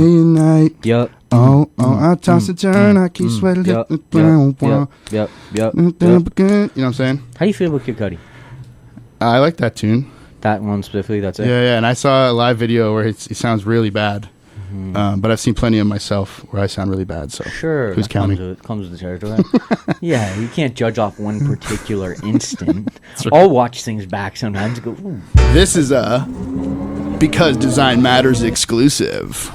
Night. Yep. I toss and turn. I keep sweating. Yep. You know what I'm saying? How do you feel about Kid Cudi? I like that tune. That one specifically, that's it? Yeah. And I saw a live video where he sounds really bad. But I've seen plenty of myself where I sound really bad. So sure, who's counting? Comes with the territory. Yeah, you can't judge off one particular instant. Right. I'll watch things back sometimes and go, ooh. This is a Because Design Matters exclusive.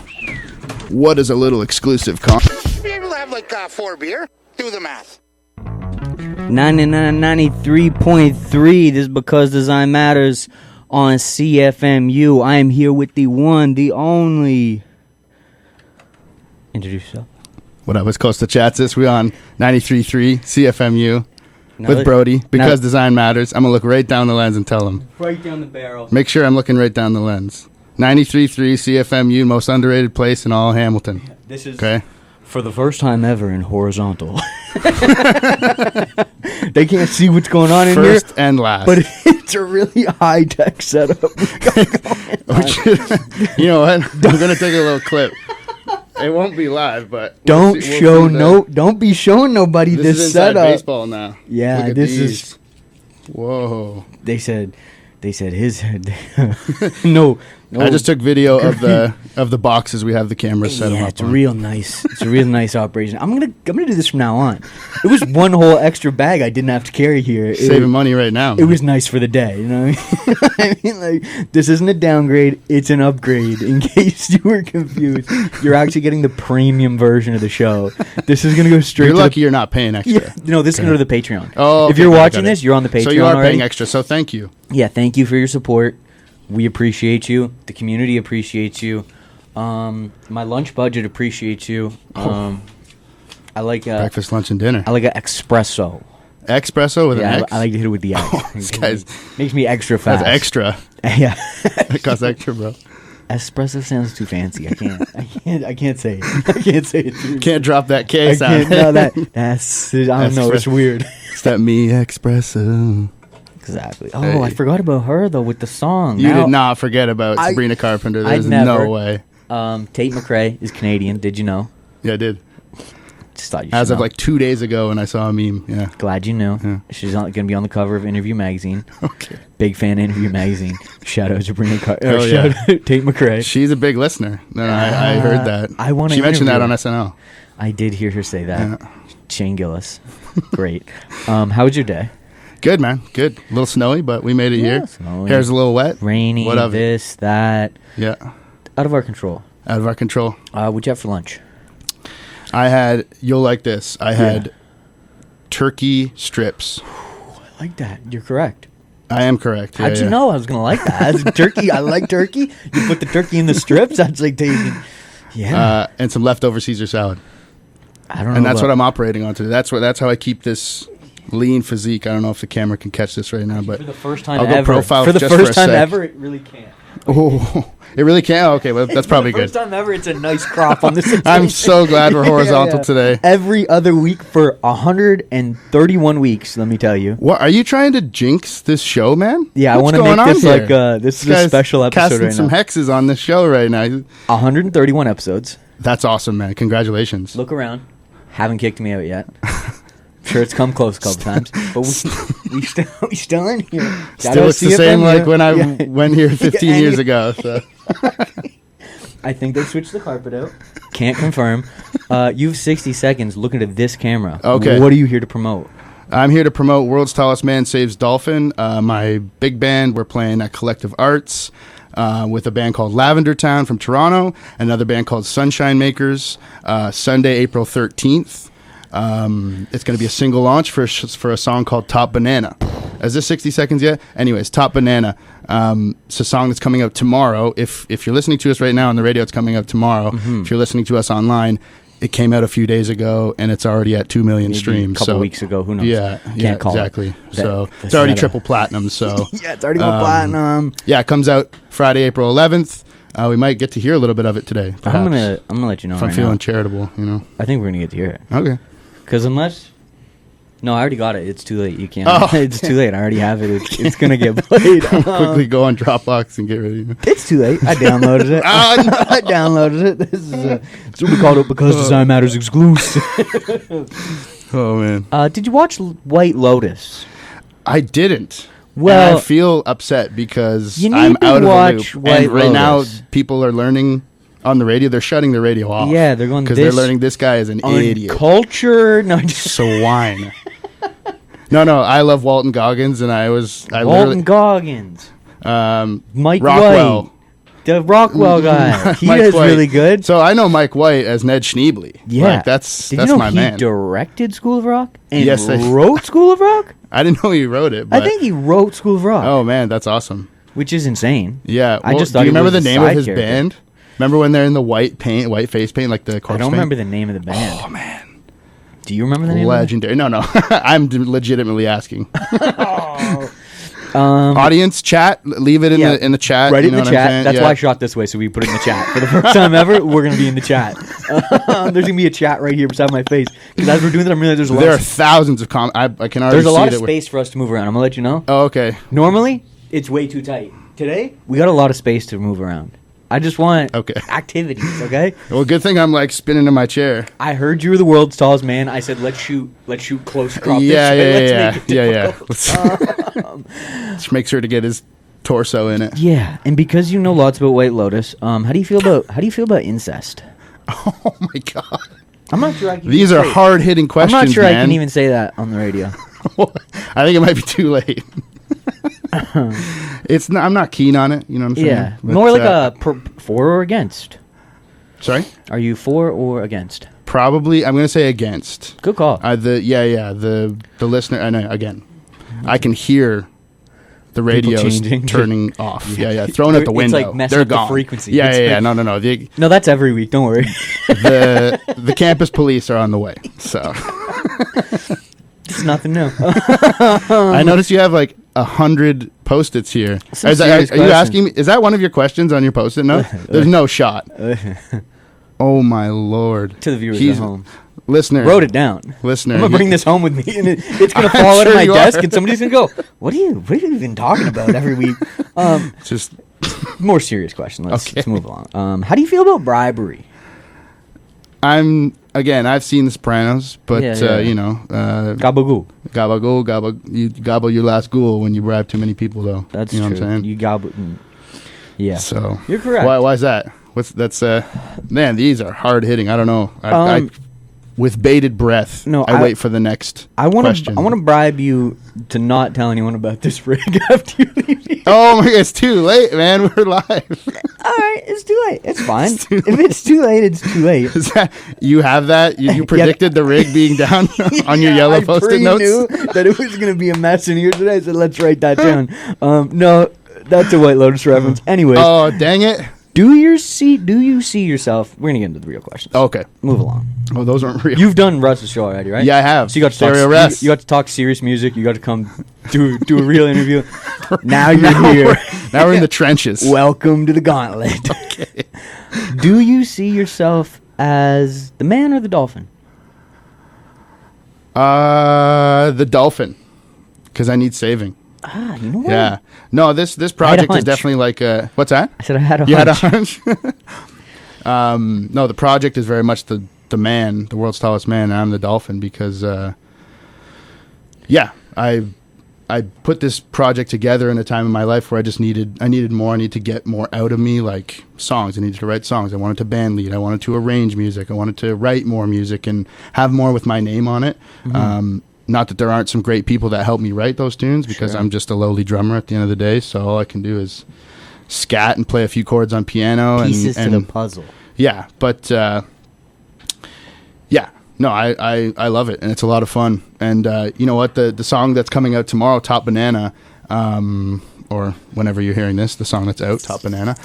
What is a little exclusive Be able to have like 4 beer. Do the math. 93.3. This is Because Design Matters on CFMU. I am here with the one, the only. Introduce yourself. What up? It's Costa Chatzis. We on 93.3 CFMU with Brody. Because Design Matters. I'm going to look right down the lens and tell him. Right down the barrel. Make sure I'm looking right down the lens. 93.3 CFMU, most underrated place in all Hamilton. This is okay. For the first time ever in horizontal. They can't see what's going on in here. First and last. But it's a really high-tech setup. You know what? I'm going to take a little clip. It won't be live, but don't be showing nobody this is setup. Inside baseball now. Yeah, this is. Whoa. They said his head. No. I just took video of the boxes we have the cameras set up. Yeah, it's real nice. It's a real nice operation. I'm gonna do this from now on. It was one whole extra bag I didn't have to carry here. Saving money right now. It was nice for the day, you know what I mean? Like, this isn't a downgrade, it's an upgrade. In case you were confused, you're actually getting the premium version of the show. This is gonna go straight. You're lucky you're not paying extra. Yeah, no, this is gonna go to the Patreon. Oh, if you're watching this, you're on the Patreon. So you are already. paying extra. So thank you. Yeah, thank you for your support. We appreciate you. The community appreciates you. My lunch budget appreciates you. I like breakfast, lunch, and dinner. I like an espresso. Espresso with an X? I like to hit it with the X. This guy's makes me extra fast. That's extra. Yeah, it costs extra, bro. Espresso sounds too fancy. I can't say it. I can't say it. Can't drop that K sound. No, that's. I don't know. It's weird. It's that me espresso. Exactly. Oh, hey. I forgot about her though with the song. You did not forget about Sabrina Carpenter. There's no way. Tate McRae is Canadian. Did you know? Yeah, I did. Just thought you As should of know. like 2 days ago when I saw a meme. Yeah. Glad you knew. Yeah. She's going to be on the cover of Interview Magazine. Okay. Big fan of Interview Magazine. Shout out Sabrina Carpenter. Shout out Tate McRae. She's a big listener. I heard that. She mentioned that on SNL. I did hear her say that. Yeah. Shane Gillis. Great. How was your day? Good, man. Good. A little snowy, but we made it here. Snowy. Hair's a little wet. Rainy. What of this, that. Yeah. Out of our control. Out of our control. What'd you have for lunch? You'll like this. I had turkey strips. I like that. You're correct. I am correct. How'd you know I was going to like that? As turkey, I like turkey. You put the turkey in the strips. That's like tasty. Yeah. And some leftover Caesar salad. I don't know. And that's what I'm operating on today. That's how I keep this lean physique. I don't know if the camera can catch this right now, but for the first time I'll go ever. profile For the just first for a time sec. ever, it really can't. Oh, it really can't? Okay, well, that's probably good. First time ever, it's a nice crop on this. I'm so glad we're horizontal today. Every other week for 131 weeks, let me tell you. What, are you trying to jinx this show, man? Yeah, What's I want to make this here? like this is a special episode casting right some now. hexes on this show right now. 131 episodes. That's awesome, man. Congratulations. Look around. Haven't kicked me out yet. Sure, it's come close a couple times, but we still in here. Still, it's the same like when I went here 15 years ago. So. I think they switched the carpet out. Can't confirm. You have 60 seconds looking at this camera. Okay. What are you here to promote? I'm here to promote World's Tallest Man Saves Dolphin. My big band, we're playing at Collective Arts with a band called Lavender Town from Toronto, another band called Sunshine Makers, Sunday, April 13th. It's going to be a single launch for a song called Top Banana. Is this 60 seconds yet? Anyways, Top Banana. It's a song that's coming out tomorrow. If you're listening to us right now on the radio, it's coming out tomorrow. Mm-hmm. If you're listening to us online, it came out a few days ago, and it's already at 2 million Maybe streams. A couple weeks ago, who knows? Yeah, Can't call exactly. It. So it's already triple platinum. So yeah, it's already going platinum. Yeah, it comes out Friday, April 11th. We might get to hear a little bit of it today. Perhaps. I'm gonna let you know. If I'm feeling charitable, I think we're gonna get to hear it. Okay. Because unless No, I already got it. It's too late. You can't. Oh, It's too late. I already have it. It's gonna get played. Quickly go on Dropbox and get rid of it. It's too late. I downloaded it. Oh, no. I downloaded it. This is it's what we called it because design matters exclusive. Oh man, Did you watch White Lotus? I didn't. Well, and I feel upset because you need I'm to out of the watch loop. White And right now, Lotus. people are learning on the radio. They're shutting the radio off. Yeah, they're going because they're learning this guy is an idiot. Uncultured. No, just Swine. No, I love Walton Goggins, and I Walton Goggins, Mike Rockwell. White, the Rockwell guy. He Mike is White. really good. So I know Mike White as Ned Schneebly. Yeah, like, that's Did you know my he man. directed School of Rock and Yes, I- wrote School of Rock? I didn't know he wrote it. But, I think he wrote School of Rock. Oh man, that's awesome. Which is insane. Yeah, I just thought do you he remember was the a name of side his character. band? Remember when they're in the white face paint, like the corpse I don't paint? remember the name of the band. Oh man, Do you remember the name? legendary. No, I'm legitimately asking. Of the Audience chat, leave it in yeah, the chat. Right you in know the what I'm chat. saying? That's Yeah. why I shot this way, so we put it in the chat. For the first time ever, we're going to be in the chat. There's going to be a chat right here beside my face. Because as we're doing that, I'm realizing there's a lot There are of, thousands of comments. I can already there's a see lot of that space for us to move around. I'm going to let you know. Oh, okay. Normally, it's way too tight. Today, we got a lot of space to move around. I just want Okay. activities, okay? Well, good thing I'm like spinning in my chair. I heard you were the world's tallest man. I said, let's shoot close crop Yeah, this way. yeah, Let's make it difficult. Let's make sure to get his torso in it. Yeah, and because you know lots about White Lotus, how do you feel about incest? Oh my god. I'm not sure I can. These even are say- hard hitting questions. I'm not sure man. I can even say that on the radio. I think it might be too late. It's not, I'm not keen on it. You know what I'm saying? Yeah, But, more like a for or against. Sorry. Are you for or against? Probably, I'm going to say against. Good call. The listener. I know again. I can hear the radio changing. turning off. Yeah, thrown out the It's window. like messing They're up the gone. frequency. Yeah, It's yeah. like- No. No, that's every week. Don't worry. The campus police are on the way. So It's nothing new. I noticed you have like 100 Post-its here. Some Are serious you questions. asking me? Is that one of your questions on your Post-it note? There's no shot. Oh my lord! To the viewers He's- at home, Listener, wrote it down. Listener, I'm gonna bring this home with me, and it's gonna I'm fall out of sure my you desk, are. and somebody's gonna go, "What are you even talking about every week?" Just More serious question. Let's Okay. move along. How do you feel about bribery? I've seen The Sopranos, but Yeah. you know, Gabagoo. you gobble your last ghoul when you bribe too many people, though. That's you know true. what I'm saying. You gobble. Yeah. So You're correct. Why is that? Man, these are hard hitting. I don't know. I with bated breath, No, I wait for the next I want question. to bribe you to not tell anyone about this rig after you leave. Oh my god, it's too late, man. We're live. All right, it's too late. It's fine. It's too If it's too late, it's too late. Is that you have that? You predicted the rig being down on your Yeah, yellow I Post-it notes? knew that it was going to be a mess in here today, so let's write that down. No, that's a White Lotus reference. Anyways, Oh, dang it. do you see yourself? We're going to get into the real questions. Okay. Move along. Oh, those aren't real. You've done Russ's show already, right? Yeah, I have. So you got to Stereo talk, Russ. you got to talk serious music. You got to come do a real interview. Now you're here. Now we're in the trenches. Welcome to the gauntlet. Okay. Do you see yourself as the man or the dolphin? The dolphin, because I need saving. You know what? Yeah. No, this project is hunch. definitely like what's that? I said I had a You had a hunch. hunch. No, the project is very much the man, the world's tallest man. And I'm the dolphin because, I put this project together in a time in my life where I needed more. I needed to get more out of me, like songs. I needed to write songs. I wanted to band lead. I wanted to arrange music. I wanted to write more music and have more with my name on it. Mm-hmm. Not that there aren't some great people that help me write those tunes, because Sure. I'm just a lowly drummer at the end of the day. So all I can do is scat and play a few chords on piano. Pieces and to the puzzle. yeah, but no, I love it, and it's a lot of fun. And you know what? The song that's coming out tomorrow, Top Banana, or whenever you're hearing this, the song that's out, Top Banana,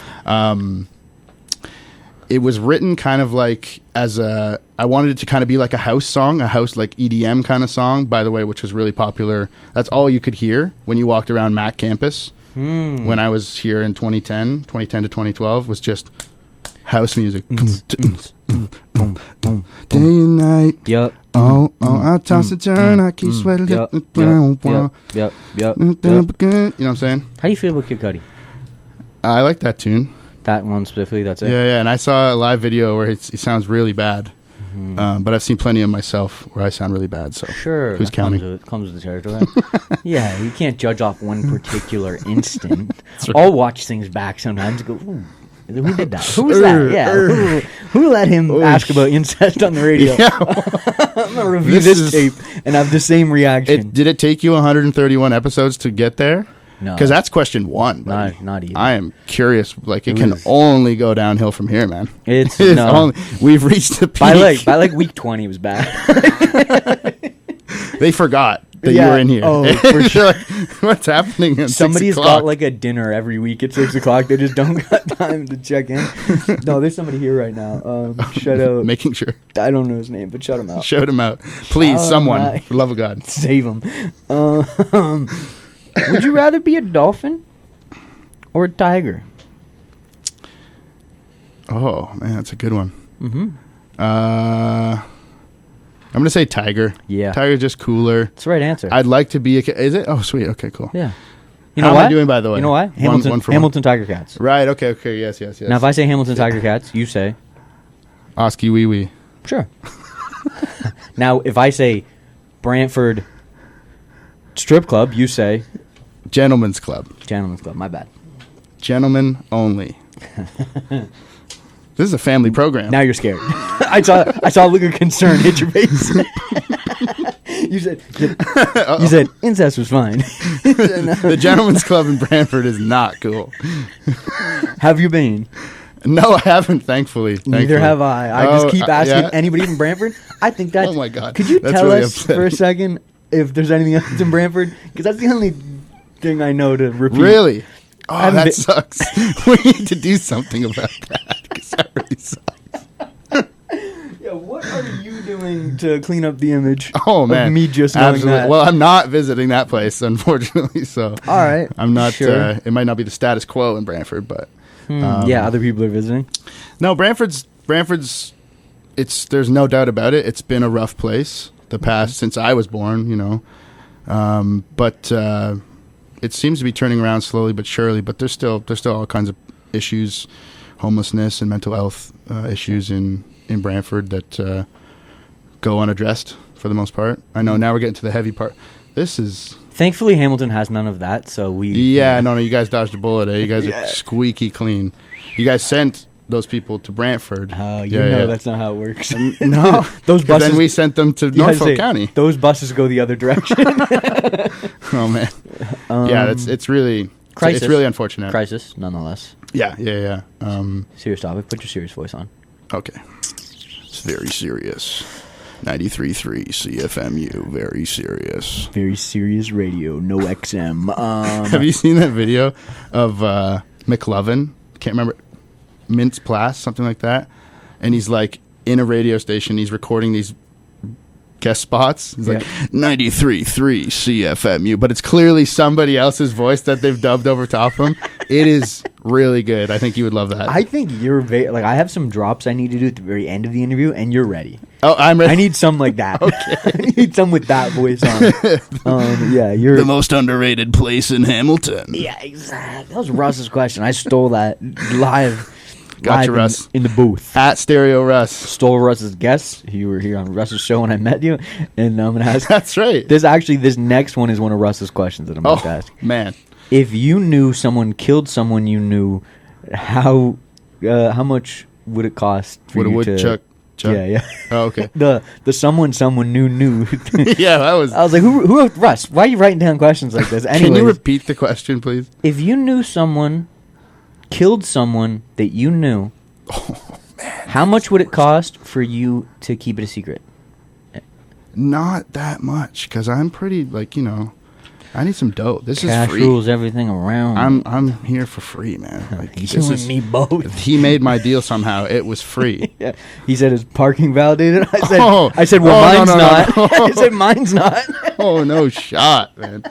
it was written kind of like I wanted it to kind of be like a house song, a house like EDM kind of song, by the way, which was really popular. That's all you could hear when you walked around Mac campus. When I was here in 2010 to 2012, was just house music. Day and night. Yep. Oh, I toss and turn, I keep sweating. Yep. You know what I'm saying? How do you feel about Kid Cudi? I like that tune. That one specifically, that's it? Yeah, and I saw a live video where he sounds really bad. But I've seen plenty of myself where I sound really bad, so sure. who's counting? Comes with the territory. Yeah, you can't judge off one particular instant. Right. I'll watch things back sometimes and go, ooh, who did that? Who was that? Yeah. Who let him ask about incest on the radio? Yeah. I'm going to review this tape and have the same reaction. Did it take you 131 episodes to get there? No. Because that's question one. Not even. I am curious. Like, it can only go downhill from here, man. It's we've reached the peak. By like week 20, it was bad. They forgot that you were in here. Oh, for sure. Like, what's happening at Somebody's 6 o'clock? got like a dinner every week at 6 o'clock. They just don't got time to check in. No, there's somebody here right now. Shout out. Making sure. I don't know his name, but shout him out. Shout him out. Please, someone. my- For the love of God. Save him. Would you rather be a dolphin or a tiger? Oh, man, that's a good one. Mm-hmm. I'm going to say tiger. Yeah. Tiger's just cooler. That's the right answer. I'd like to be a... Is it? Oh, sweet. Okay, cool. Yeah. You How know am what? I doing, by the way? You know what? One for Hamilton Tiger Cats. Right, okay, yes. Now, if I say Hamilton Tiger Cats, you say... Oski wee wee. Sure. Now, if I say Brantford Strip Club, you say... Gentlemen's Club. Gentlemen's Club. My bad. Gentlemen only. This is a family program. Now you're scared. I saw a look of concern hit your face. You said incest was fine. The Gentlemen's Club in Brantford is not cool. Have you been? No, I haven't, thankfully. Neither have I. I just keep asking yeah. anybody from Brantford. I think that's... Oh, my God. Could you That's tell really us upsetting. for a second if there's anything else in Brantford? Because that's the only thing I know to repeat. Really? Oh, haven't that been- sucks. We need to do something about that, because that really sucks. Yeah, what are you doing to clean up the image Oh, man. of me just knowing that? Well, I'm not visiting that place, unfortunately, so... All right. I'm not... Sure. It might not be the status quo in Brantford, but... Yeah, other people are visiting. No, Brantford's there's no doubt about it. It's been a rough place the past since I was born, you know. But it seems to be turning around slowly but surely, but there's still all kinds of issues, homelessness and mental health issues in Brantford that go unaddressed for the most part. I know now we're getting to the heavy part. This is Thankfully, Hamilton has none of that, so we... Yeah, no, you guys dodged a bullet. You guys are squeaky clean. You guys sent those people to Brantford. Oh, you know that's not how it works. No, those buses. Then we sent them to Norfolk County. Those buses go the other direction. Oh man, yeah, it's really crisis. It's really unfortunate. Crisis, nonetheless. Yeah. Serious topic. Put your serious voice on. Okay, it's very serious. 93.3 CFMU, very serious. Very serious radio, no XM. Have you seen that video of McLovin? Can't remember. Mintz Plas, something like that. And he's like in a radio station. He's recording these guest spots. He's like 93.3 CFMU, but it's clearly somebody else's voice that they've dubbed over top of him. It is really good. I think you would love that. I think you're like I have some drops I need to do at the very end of the interview, and you're ready. Oh, I'm ready. I need some like that. I need some with that voice on. Yeah, you're the most underrated place in Hamilton. Yeah, exactly. That was Russ's question. I stole that live. Gotcha, live Russ. in the booth. At Stereo Russ. Stole Russ's guess. You were here on Russ's show when I met you, and I'm gonna ask. That's right. This next one is one of Russ's questions that I'm about to ask. Man, if you knew someone killed someone you knew, how much would it cost for would a you woodchuck? Yeah. Oh, okay. The someone knew. Yeah, that was. I was like, who wrote Russ? Why are you writing down questions like this? Can you repeat the question, please? If you knew someone killed someone that you knew, how much would it cost for you to keep it a secret? Not that much, because I'm pretty I need some dough. This Cash is free. rules everything around. I'm here for free, man. Like, You and me both. He made my deal somehow. It was free. Yeah. He said his parking validated. I said, Oh. Mine's no, not. no. I said, mine's not. Oh, no shot, man.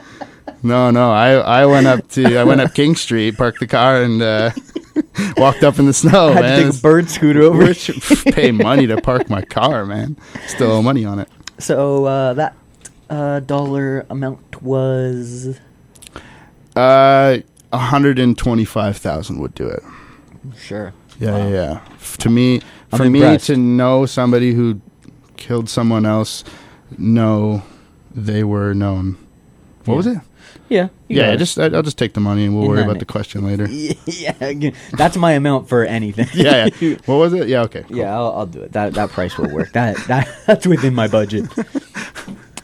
No. I went up King Street, parked the car, and walked up in the snow. Had man. to take a bird scooter over. Pay money to park my car, man. Still owe money on it. So that dollar amount was 125,000 would do it. sure. Yeah. To me, I'm for me impressed. to know somebody who killed someone else, know they were known. What was it? Yeah. Yeah, I'll just take the money and we'll In worry that about name. the question later. Yeah, again, that's my amount for anything. Yeah. What was it? Yeah, okay. Cool. Yeah, I'll do it. That price will work. That's within my budget.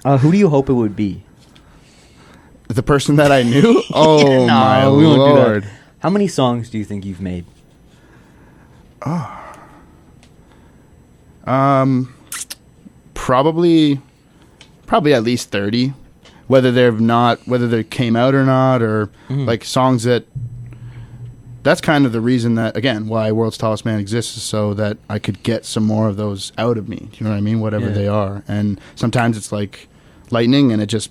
Who do you hope it would be? The person that I knew? Oh, No, my we won't do that. Lord. How many songs do you think you've made? Probably at least 30. Whether they came out or not, or like songs that's kind of the reason that, again, why World's Tallest Man exists, is so that I could get some more of those out of me. Do you know what I mean? Whatever they are. And sometimes it's like lightning and it just,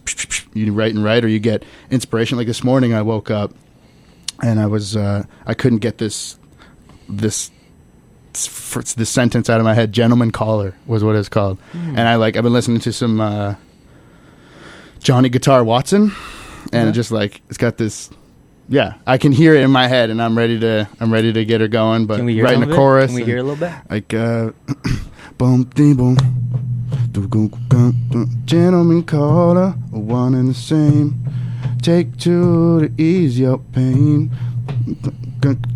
you write, or you get inspiration. Like this morning I woke up and I couldn't get this sentence out of my head. Gentleman Caller was what it's called. And I've been listening to some Johnny Guitar Watson, and just like it's got this. Yeah, I can hear it in my head, and I'm ready to get her going. But Can we hear writing some a of it? chorus, Can we hear a little bit? like boom dee boom, gentleman caller, one and the same. Take two to ease your pain.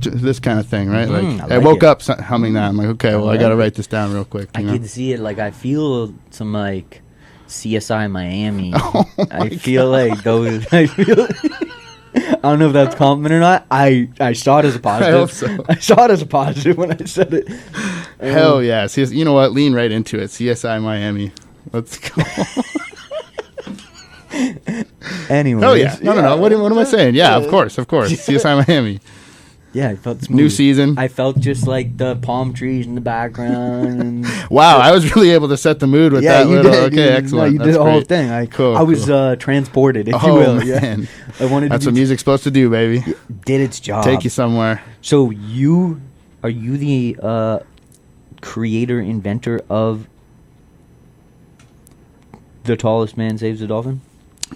This kind of thing, right? I I like woke it. up humming that. I'm like, okay, well, I got to write this down real quick. I You know? can see it. Like I feel some like CSI Miami. Oh I feel like those. I feel. I don't know if that's a compliment or not. I saw it as a positive. I hope so. I saw it as a positive when I said it. Hell yeah! You know what? Lean right into it. CSI Miami. Let's go. Anyway. Oh yeah! No. What am I saying? Yeah, of course. CSI Miami. Yeah, I felt smooth. New season. I felt just like the palm trees in the background. And Wow, I was really able to set the mood with that. you little, did. Okay, No, excellent. you That's did the whole great. thing. I Cool, was transported, if you Oh will. man, Yeah. I wanted that's to what be music's supposed to do, baby. did its job. Take you somewhere. So are you the creator, inventor of The Tallest Man Saves a Dolphin?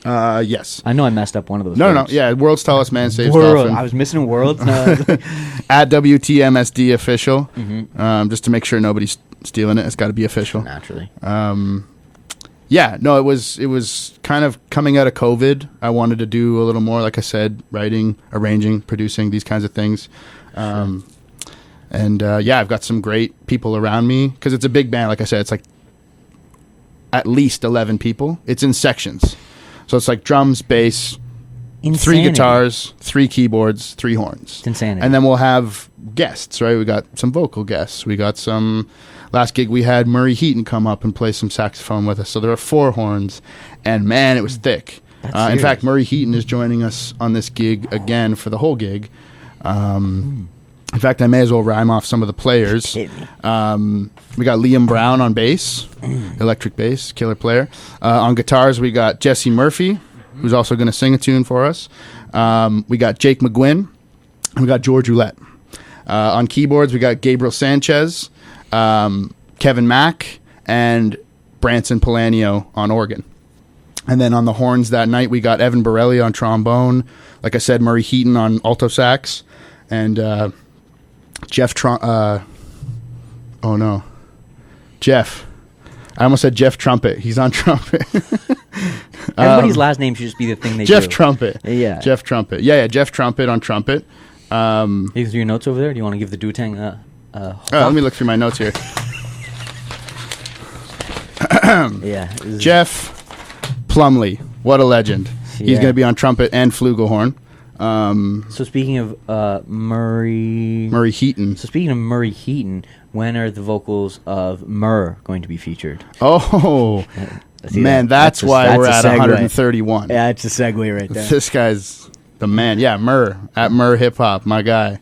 Yes. I know I messed up one of those. No. words. Yeah, World's Tallest Man Saves World. Dolphin. I was missing a world. No. At WTMSD official. Mm-hmm. Just to make sure nobody's stealing it. It's got to be official. Naturally. Yeah, no, it was kind of coming out of COVID. I wanted to do a little more, like I said, writing, arranging, producing, these kinds of things. And I've got some great people around me because it's a big band. Like I said, it's like at least 11 people. It's in sections. So it's like drums, bass, Insanity. 3 guitars, 3 keyboards, 3 horns. It's insanity. And then we'll have guests, right? We got some vocal guests. We got some... Last gig, we had Murray Heaton come up and play some saxophone with us. So there are 4 horns. And, man, it was thick. In fact, Murray Heaton is joining us on this gig again for the whole gig. In fact, I may as well rhyme off some of the players. We got Liam Brown on bass, electric bass, killer player. On guitars, we got Jesse Murphy, who's also going to sing a tune for us. We got Jake McGuinn, and we got George Roulette. On keyboards, we got Gabriel Sanchez, Kevin Mack, and Branson Polanio on organ. And then on the horns that night, we got Evan Borelli on trombone. Like I said, Murray Heaton on alto sax. And Jeff... Jeff. I almost said Jeff Trumpet. He's on trumpet. Everybody's last name should just be the thing they Jeff do. Trumpet. Yeah. Jeff Trumpet. Yeah, Jeff Trumpet on trumpet. You through your notes over there? Do you want to give the Dutang Let me look through my notes here. Yeah. Jeff Plumley. What a legend. He's Yeah. going to be on trumpet and flugelhorn. So speaking of Murray Heaton. So speaking of Murray Heaton, when are the vocals of Murr going to be featured? Oh, See man, that? that's why we're a at segue. 131. Yeah, it's a segue right there. This guy's the man. Yeah, Murr at Murr Hip Hop, my guy.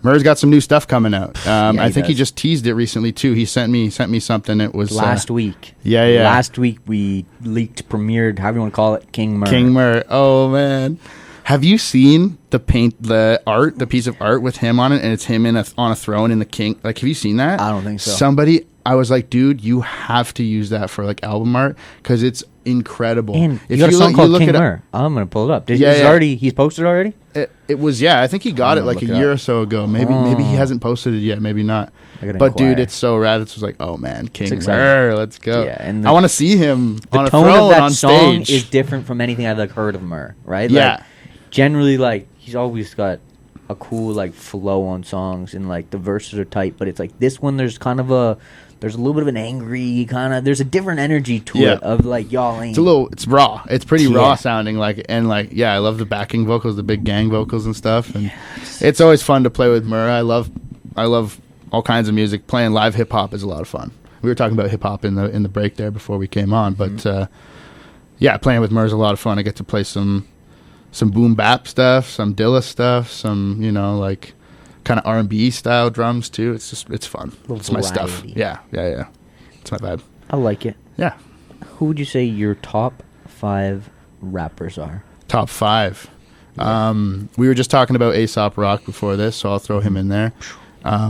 Murr's got some new stuff coming out. I think he does. just teased it recently too. He sent me something. It was Last week. Yeah. Last week we leaked, premiered, however you want to call it, King Murr. King Murr. Oh man, have you seen the art, the piece of art with him on it, and it's him on a throne in the king? Like, have you seen that? I don't think so. Somebody I was like, dude, you have to use that for like album art because it's incredible. And if you got a song called King it up, Mer. I'm gonna pull it up. Yeah. He's posted already. It was, yeah. I think he got it like a year or so ago. Maybe he hasn't posted it yet. Maybe not. But dude, it's so rad. It's just like, oh man, King Mer, let's go. Yeah, and I want to see him on a throne on stage. The tone of that song is different from anything I've like heard of Mer, right? Yeah. Like, generally, like he's always got a cool like flow on songs, and like the verses are tight. But it's like this one, there's a little bit of an angry kind of. There's a different energy to it of like y'all ain't. It's raw. It's pretty raw sounding. I love the backing vocals, the big gang vocals and stuff. And it's always fun to play with Mer. I love all kinds of music. Playing live hip hop is a lot of fun. We were talking about hip hop in the break there before we came on, but playing with Mer is a lot of fun. I get to play some boom bap stuff, some Dilla stuff, some like kind of R&B style drums too. It's fun. It's my stuff. Yeah. It's my vibe. I like it. Yeah. Who would you say your top 5 rappers are? Top 5. Yeah. We were just talking about Aesop Rock before this, so I'll throw him in there. I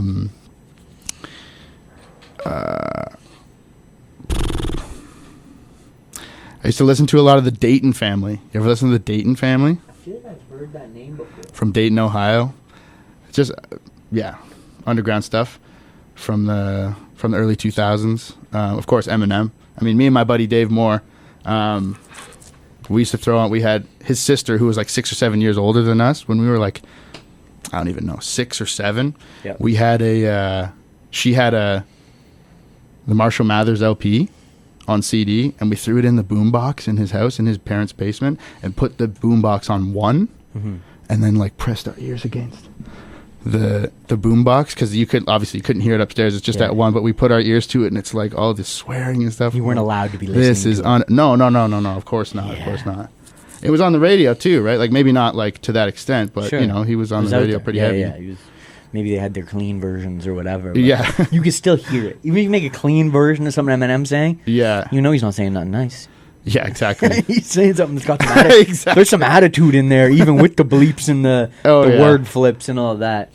used to listen to a lot of the Dayton Family. You ever listen to the Dayton Family? I feel like I've heard that name before. From Dayton, Ohio. It's just, underground stuff from the early 2000s. Of course, Eminem. I mean, me and my buddy Dave Moore, we used to throw on. We had his sister who was like 6 or 7 years older than us when we were like, I don't even know, 6 or 7. Yep. We had she had the Marshall Mathers LP on CD, and we threw it in the boombox in his house in his parents' basement and put the boombox on 1, and then like pressed our ears against the boombox because you couldn't hear it upstairs. It's just at 1, but we put our ears to it, and it's like all this swearing and stuff. You weren't allowed to be listening. This is no. Of course not. Yeah. Of course not. It was on the radio too, right? Like maybe not like to that extent, but he was on the radio pretty heavy. Yeah, maybe they had their clean versions or whatever. Yeah. You can still hear it. Even if you make a clean version of something Eminem's saying, he's not saying nothing nice. Yeah, exactly. He's saying something that's got some attitude. Exactly. There's some attitude in there, even with the bleeps and the word flips and all of that.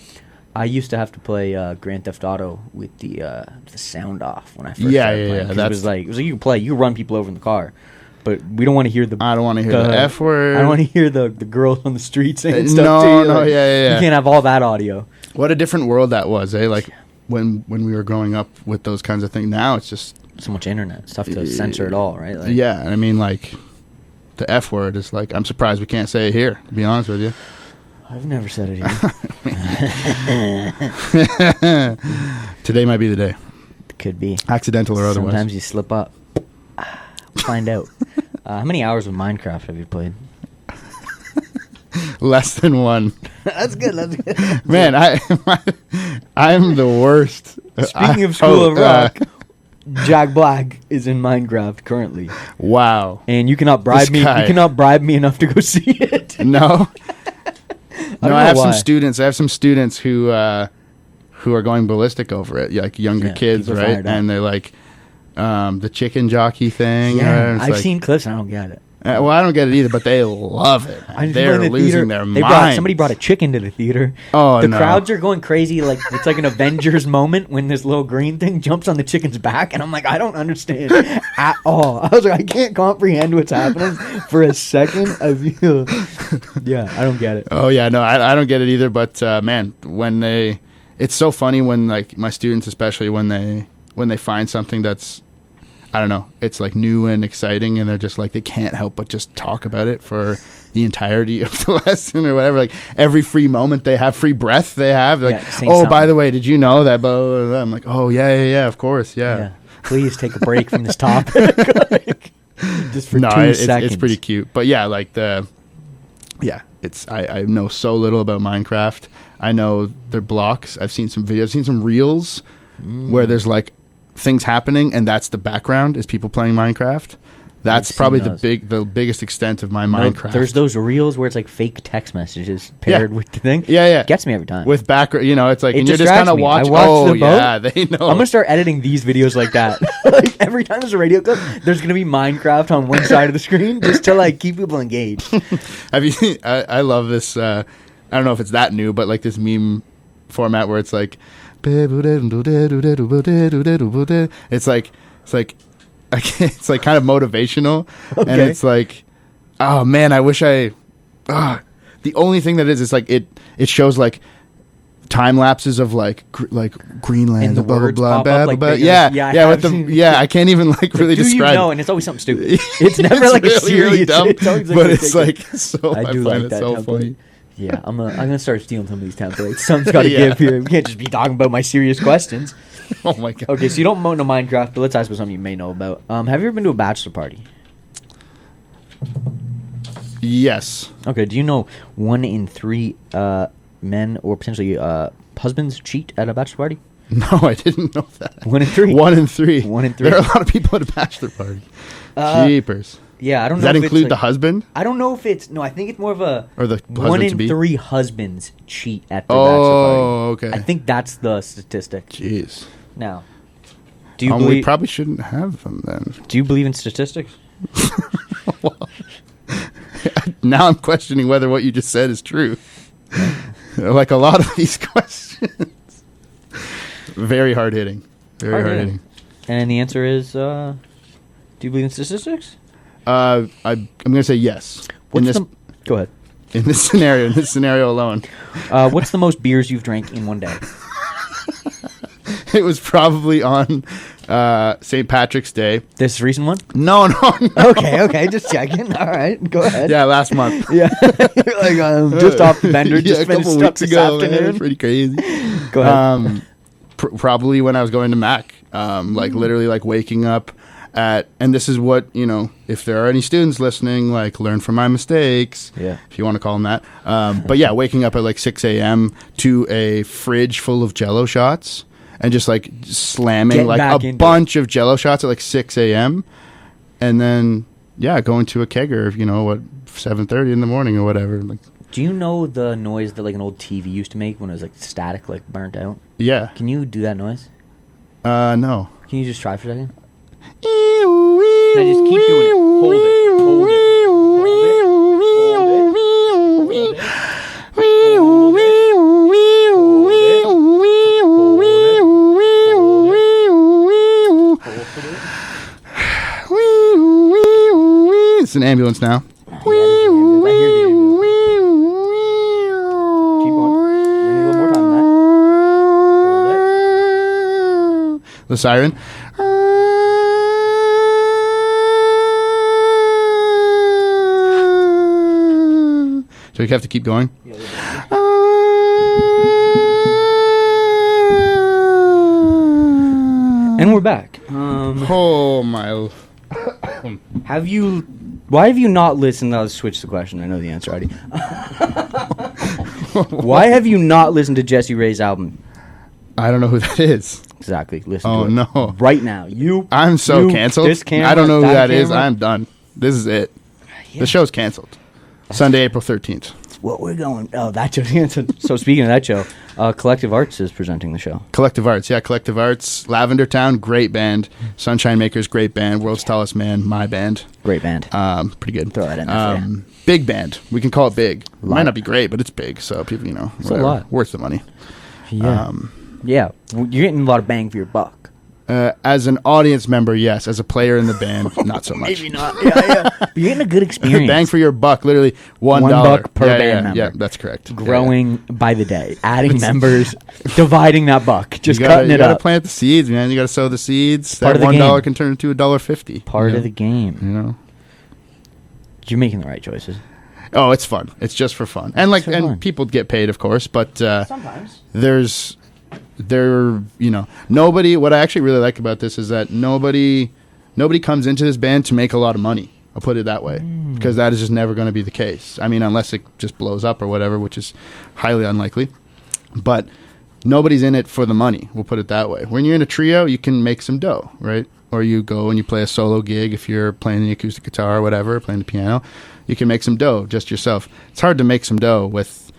I used to have to play Grand Theft Auto with the sound off when I first started playing. It was like you can run people over in the car. But we don't want to hear I don't want to hear the F word. I don't want to hear the girls on the street saying stuff to you. No, yeah. You can't have all that audio. What a different world that was, eh? Like when we were growing up with those kinds of things. Now it's just so much internet stuff to censor it all, right? Like, yeah, I mean, like the F word is like, I'm surprised we can't say it here. To be honest with you, I've never said it here. Today might be the day. It could be accidental or otherwise. Sometimes you slip up. Find out. How many hours of Minecraft have you played? Less than 1. That's good. Man, I'm the worst. Speaking of School of Rock, Jack Black is in Minecraft currently. Wow. And you cannot bribe me. You cannot bribe me enough to go see it. No. I have some students. I have some students who are going ballistic over it, like younger kids, right? And they're like, the chicken jockey thing. Yeah, I've seen clips. I don't get it. Well, I don't get it either, but they love it. They're losing their minds. Somebody brought a chicken to the theater. Oh, the crowds are going crazy. Like it's like an Avengers moment when this little green thing jumps on the chicken's back, and I'm like, I don't understand at all. I was like, I can't comprehend what's happening for a second. I feel, I don't get it. Oh yeah, no, I don't get it either. But man, it's so funny when like my students, especially when they find something that's, I don't know, it's like new and exciting, and they're just like, they can't help but just talk about it for the entirety of the lesson or whatever. Like every free moment they have, free breath they have, they're like, oh, by the way, did you know that? Blah, blah, blah. I'm like, oh yeah, of course, yeah. Please take a break from this topic. Just for 2 seconds. It's pretty cute. But yeah, like I know so little about Minecraft. I know their blocks. I've seen some videos, I've seen some reels where there's like things happening, and that's the background is people playing Minecraft. That's probably the biggest extent of my Minecraft. There's those reels where it's like fake text messages paired with the thing. Yeah. Gets me every time. With background, it's like, and you're just kind of watching. Oh, yeah, they know. I'm going to start editing these videos like that. Like every time there's a radio clip, there's going to be Minecraft on one side of the screen just to like keep people engaged. Have you I love this, I don't know if it's that new, but like this meme format where it's like, It's like it's like kind of motivational, and it's like, oh man, I wish I. The only thing that is like it shows like time lapses of like Greenland And the blah blah words blah pop blah up, blah. like, blah. bigger. Yeah, Yeah, yeah. I With have the seen- I can't even like really Do describe. you know? And it's always something stupid. It's never It's like a really, serious. really dumb, It's always like but it's like ridiculous. so. I do find like it that so template. funny. Yeah, I'm gonna start stealing some of these templates. Something's got to Yeah. give here. We can't just be talking about my serious questions. Oh my god. Okay, so you don't know Minecraft, but let's ask about something you may know about. Have you ever been to a bachelor party? Yes. Okay, do you know 1 in 3 men or potentially husbands cheat at a bachelor party? No, I didn't know that. 1 in 3. 1 in 3. 1 in 3. There are a lot of people at a bachelor party. Jeepers. Yeah, I don't Does know. that if include it's the like, husband? I don't know if it's no. I think it's more of a Or the 1 in husband-to-be? 3 husbands cheat at their bachelor party. Oh, okay. I think that's the statistic. Jeez. Now, do you We believe? probably shouldn't have them then. Do you believe in statistics? Now I'm questioning whether what you just said is true. Like a lot of these questions. Very hard hitting. Very hard hitting. And the answer is, do you believe in statistics? I'm going to say yes. Go ahead. In this scenario alone. What's the most beers you've drank in one day? It was probably on St. Patrick's Day. This recent one? No. Okay, just checking. All right, go ahead. Yeah, last month. Yeah. Like, just off the bender, Yeah, just a couple finished up weeks this ago. Man, it afternoon. was pretty crazy. Go ahead. Probably when I was going to Mac. Like literally like waking up and this is what, if there are any students listening, like learn from my mistakes. Yeah. If you want to call them that. But yeah, waking up at like 6 a.m. to a fridge full of Jell-O shots and just like slamming Getting like back a into bunch of Jell-O shots at like 6 a.m. And then, yeah, going to a kegger, 7:30 in the morning or whatever. Like, Do you know the noise that like an old TV used to make when it was like static, like burnt out? yeah. Can you do that noise? No. Can you just try for a second? Now just keep doing it. Hold it. Hold it. Hold it. Hold it. It's an ambulance now. Keep going. We need a little more time than that. The siren. So you have to keep going. And we're back. Oh my! Why have you not listened? I'll switch the question. I know the answer already. Why have you not listened to Jessie Reyez' album? I don't know who that is. Exactly. Listen Oh to it no! right now. I'm so canceled. This camera, I don't know who that is. camera. I'm done. This is it. Yeah. The show's canceled. Sunday, April 13th. What we're going? Oh, that show. So speaking of that show, Collective Arts is presenting the show. Collective Arts, yeah, Collective Arts. Lavender Town, great band. Sunshine Makers, great band. World's Tallest Man, my band. Great band. Pretty good. Throw that in there for you. Big band. We can call it big. Might Lot. not be great, but it's big. So people, It's whatever. a lot. Worth the money. Yeah. Yeah. Well, you're getting a lot of bang for your buck. As an audience member, yes. As a player in the band, not so much. Maybe not. Yeah. But you're getting a good experience. Bang for your buck, literally $1. $1 per yeah, band yeah, member. Yeah, that's correct. Growing by the day, adding members, dividing that buck, just you cutting it gotta up. plant the seeds, man. You gotta sow the seeds. Part That of the $1 game. can turn into $1.50. Part of the game. You know. You're making the right choices. Oh, it's fun. It's just for fun, and for fun. people get paid, of course. But Sometimes. nobody. What I actually really like about this is that nobody comes into this band to make a lot of money. I'll put it that way, because that is just never going to be the case. I mean, unless it just blows up or whatever, which is highly unlikely. But nobody's in it for the money. We'll put it that way. When you're in a trio, you can make some dough, right? Or you go and you play a solo gig if you're playing the acoustic guitar or whatever, playing the piano. You can make some dough just yourself. It's hard to make some dough with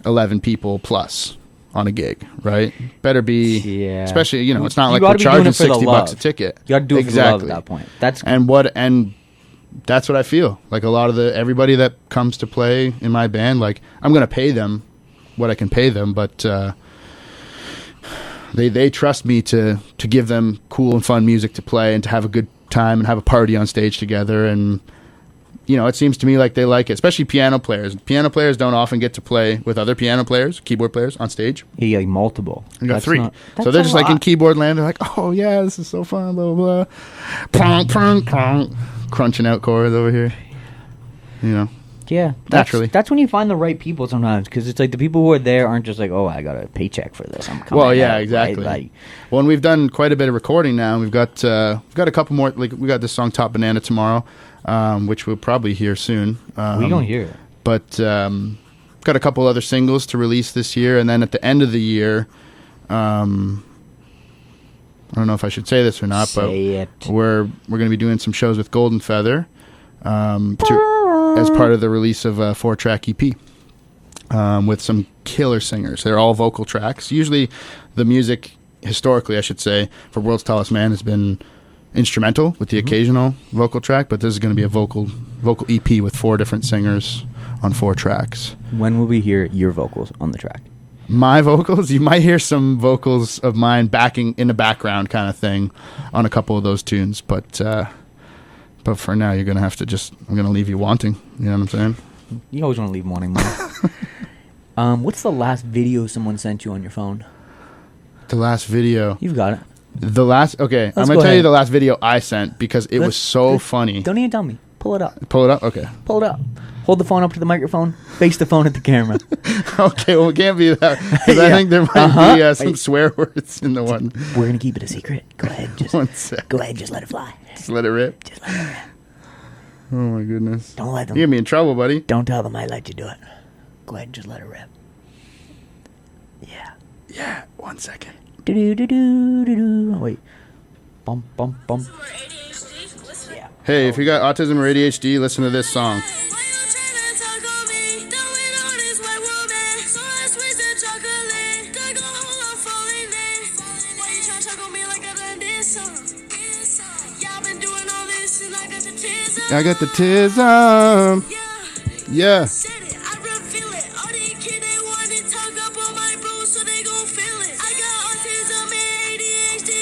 11 people plus on a gig, right? Better be, Yeah. especially, it's not You like gotta we're be doing charging it for the $60 a love. ticket. You got to do it for the love at that point. And that's what I feel. Like a lot of everybody that comes to play in my band, like I'm going to pay them what I can pay them, but they trust me to give them cool and fun music to play and to have a good time and have a party on stage together. And it seems to me like they like it, especially piano players. Piano players don't often get to play with other piano players, keyboard players on stage. Yeah, like multiple. You got 3. So they're just like in keyboard land. They're like, oh yeah, this is so fun, blah, blah, blah. Prong, prong, prong. Crunching out chords over here. Yeah. Naturally. That's when you find the right people sometimes, because it's like the people who are there aren't just like, oh, I got a paycheck for this. I'm coming. Well, yeah, out, exactly. Right? Well, and we've done quite a bit of recording now. We've got a couple more. Like we got this song "Top Banana" tomorrow, which we'll probably hear soon. We don't hear it. But got a couple other singles to release this year, and then at the end of the year, I don't know if I should say this or not, but we're going to be doing some shows with Golden Feather as part of the release of a 4-track EP with some killer singers. They're all vocal tracks. Usually the music, historically I should say, for World's Tallest Man has been instrumental with the occasional vocal track, but this is going to be a vocal EP with 4 different singers on 4 tracks. When will we hear your vocals on the track? My vocals? You might hear some vocals of mine backing in the background kind of thing on a couple of those tunes, but for now you're going to have to I'm going to leave you wanting. You know what I'm saying? You always want to leave wanting more. What's the last video someone sent you on your phone? The last video. You've got it. Okay, I'm going to tell you the last video I sent because it was so funny. Don't even tell me. Pull it up. Pull it up? Okay. Pull it up. Hold the phone up to the microphone. Face the phone at the camera. Okay, well, it can't be that. Because I think there might be some swear words in the one. We're going to keep it a secret. Go ahead. Just let it fly. Just let it rip? Just let it rip. Oh, my goodness. Don't let them. You get me in trouble, buddy. Don't tell them I let you do it. Go ahead and just let it rip. Yeah. Yeah, 1 second. Do-do-do-do-do-do. Wait. Bump, bump, bump. Yeah. Hey, if you got autism or ADHD, listen to this song. I got the tism. Yeah.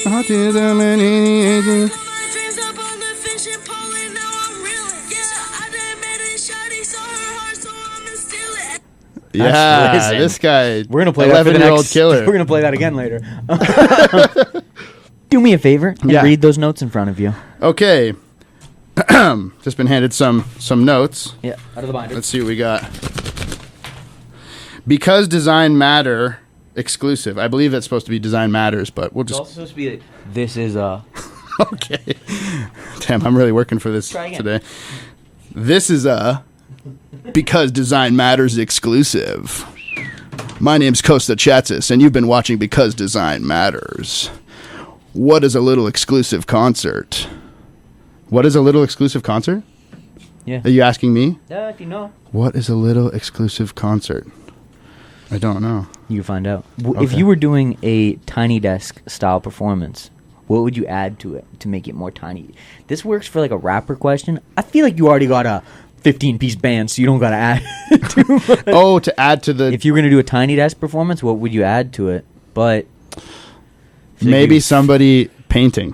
Autism and ADHD. Yeah, this guy. We're gonna play 11-year-old killer. We're gonna play that again later. Do me a favor and read those notes in front of you. Okay. Just been handed some notes. Yeah, out of the binder. Let's see what we got. Because Design Matter exclusive. I believe that's supposed to be Design Matters, but we'll just. It's also supposed to be like, this is a. Okay. Damn, I'm really working for this today. This is a Because Design Matters exclusive. My name's Costa Chatzis, and you've been watching Because Design Matters. What is a little exclusive concert? What is a little exclusive concert? Yeah. Are you asking me? Yeah, if you know. What is a little exclusive concert? I don't know. You find out. If you were doing a Tiny Desk style performance, what would you add to it to make it more tiny? This works for like a rapper question. I feel like you already got a 15-piece band, so you don't got to add too much. Oh, to add to the... If you were going to do a Tiny Desk performance, what would you add to it? But... Maybe somebody painting.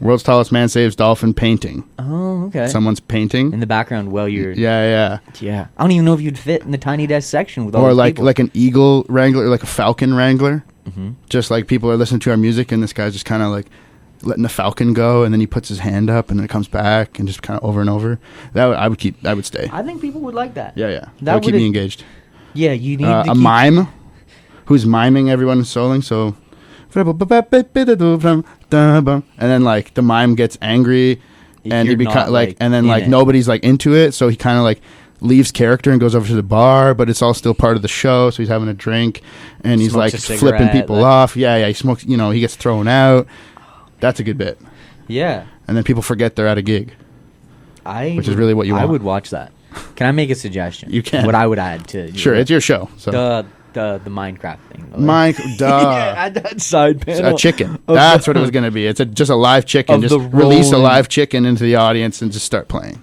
World's Tallest Man Saves Dolphin painting. Oh, okay. Someone's painting in the background while you're... Yeah. I don't even know if you'd fit in the Tiny Desk section with all those people. Or like an eagle wrangler, or like a falcon wrangler. Mm-hmm. Just like people are listening to our music, and this guy's just kind of like letting the falcon go, and then he puts his hand up, and then it comes back, and just kind of over and over. I would stay. I think people would like that. Yeah. That would keep me engaged. Yeah, you need a mime who's miming everyone soloing, so... And then like the mime gets angry, and he becomes like, and then like nobody's like into it, so he kind of like leaves character and goes over to the bar, but it's all still part of the show. So he's having a drink, and he's like flipping people off. Yeah, he smokes. He gets thrown out. That's a good bit. Yeah, and then people forget they're at a gig. Which is really what you want. I would watch that. Can I make a suggestion? You can. What I would add to sure, it's your show. So. The Minecraft thing. Yeah, add that side panel. A chicken. That's what it was going to be. It's just a live chicken. Just release a live chicken into the audience and just start playing.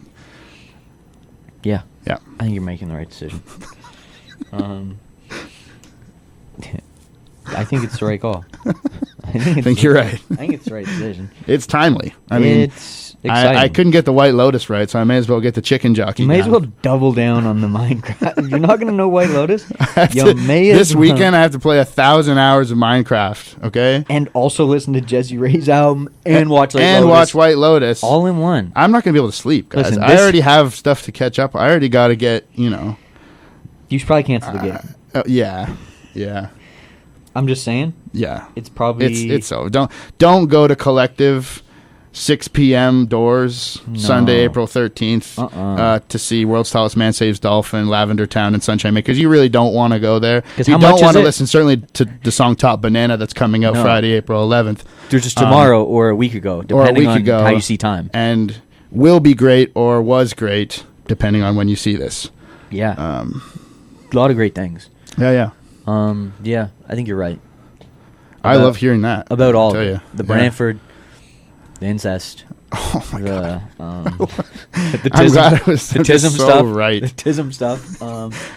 Yeah. Yeah. I think you're making the right decision. I think it's the right call. I think you're right. I think it's the right decision. It's timely. I mean, it's exciting. I couldn't get the White Lotus right, so I may as well get the chicken jockey. You may down. as well double down on the Minecraft. If you're not going to know White Lotus, this weekend I have to play 1,000 hours of Minecraft, okay? And also listen to Jessie Reyez album and watch White Lotus. All in one. I'm not going to be able to sleep, guys. Listen, I already have stuff to catch up. I already got to get, You should probably cancel the game. Yeah. I'm just saying. Yeah. It's probably... It's so. Don't go to Collective 6 p.m. doors Sunday, April 13th to see World's Tallest Man Saves Dolphin, Lavender Town, and Sunshine Makers. You really don't want to go there. You don't want to listen, certainly, to the song Top Banana that's coming out Friday, April 11th. There's just tomorrow or a week ago, depending on how you see time. And will be great or was great, depending on when you see this. Yeah. A lot of great things. Yeah. Yeah, I think you're right. I love hearing that. About all of it. The Brantford, the incest. Oh my God. The I'm glad it was the tism so stuff. Right. The tism stuff.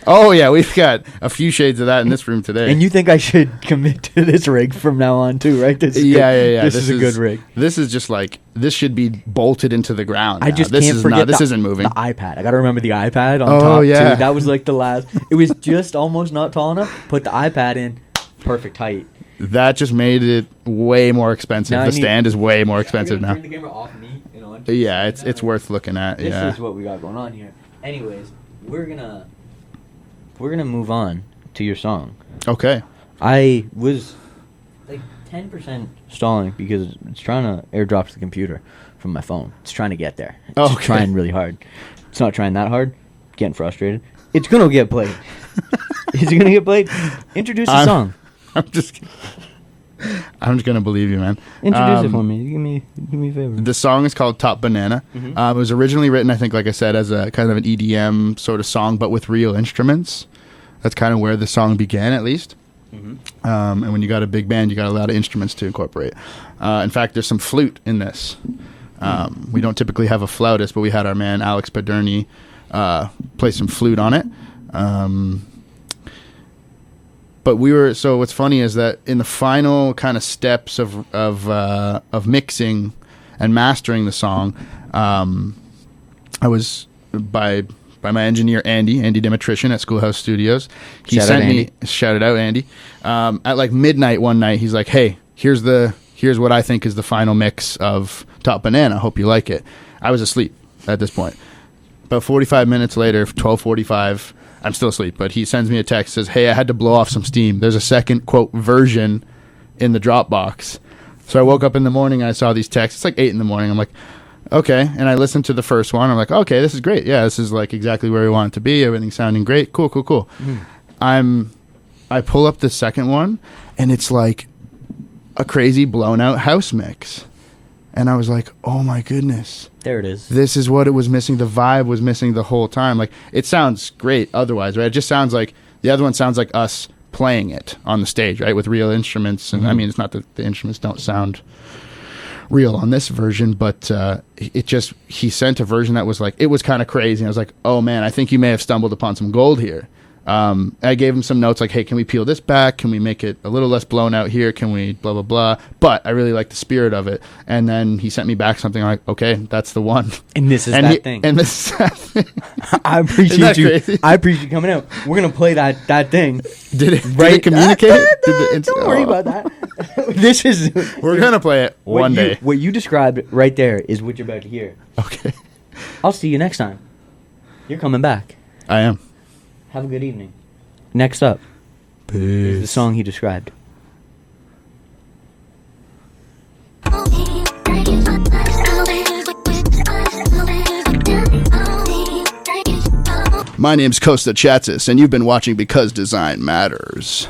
Oh yeah, we've got a few shades of that in this room today. And you think I should commit to this rig from now on too, right? This is a good rig. This is just like, this should be bolted into the ground. I just can't forget this isn't moving. The iPad. I got to remember the iPad on top too. That was like the last. It was just almost not tall enough. Put the iPad in, perfect height. That just made it way more expensive. The stand is way more expensive now. Turn the camera off me. Yeah, it's worth looking at. This is what we got going on here. Anyways, we're gonna move on to your song. Okay. I was like 10% stalling because it's trying to airdrop to the computer from my phone. It's trying to get there. It's trying really hard. It's not trying that hard. Getting frustrated. It's gonna get played. Is it gonna get played? Introduce the song. I'm just gonna believe you, man. Introduce it for me. Give me a favor. The song is called Top Banana. Mm-hmm. It was originally written, I think, like I said, as a kind of an EDM sort of song, but with real instruments. That's kind of where the song began, at least. Mm-hmm. And when you got a big band, you got a lot of instruments to incorporate. In fact, there's some flute in this. We don't typically have a flautist, but we had our man Alex Paderni play some flute on it. But so what's funny is that in the final kind of steps of mixing and mastering the song, I was by my engineer Andy Dimitrition at Schoolhouse Studios. He sent me, shouted out Andy, at like midnight one night. He's like, "Hey, here's what I think is the final mix of Top Banana. Hope you like it." I was asleep at this point. About 45 minutes later, 12:45. I'm still asleep, but he sends me a text, says, "Hey, I had to blow off some steam. There's a second, quote, version in the Dropbox." So I woke up in the morning and I saw these texts. It's like 8 in the morning. I'm like, okay. And I listened to the first one. I'm like, okay, this is great. Yeah, this is like exactly where we want it to be. Everything's sounding great. Cool. Mm. I pull up the second one, and it's like a crazy blown out house mix. And I was like, oh my goodness. There it is. This is what it was missing. The vibe was missing the whole time. Like, it sounds great otherwise, right? It just sounds like, the other one sounds like us playing it on the stage, right? With real instruments. And I mean, it's not that the instruments don't sound real on this version, but he sent a version that was like, it was kind of crazy. And I was like, oh man, I think you may have stumbled upon some gold here. I gave him some notes like, hey, can we peel this back? Can we make it a little less blown out here? Can we blah, blah, blah? But I really like the spirit of it. And then he sent me back something like, okay, that's the one. And this is that thing. And this is that thing. I appreciate you. Crazy? I appreciate you coming out. We're going to play that thing. Did it communicate? Don't worry about that. We're going to play it one day. What you described right there is what you're about to hear. Okay. I'll see you next time. You're coming back. I am. Have a good evening. Next up is the song he described. My name's Costa Chatzis, and you've been watching Because Design Matters.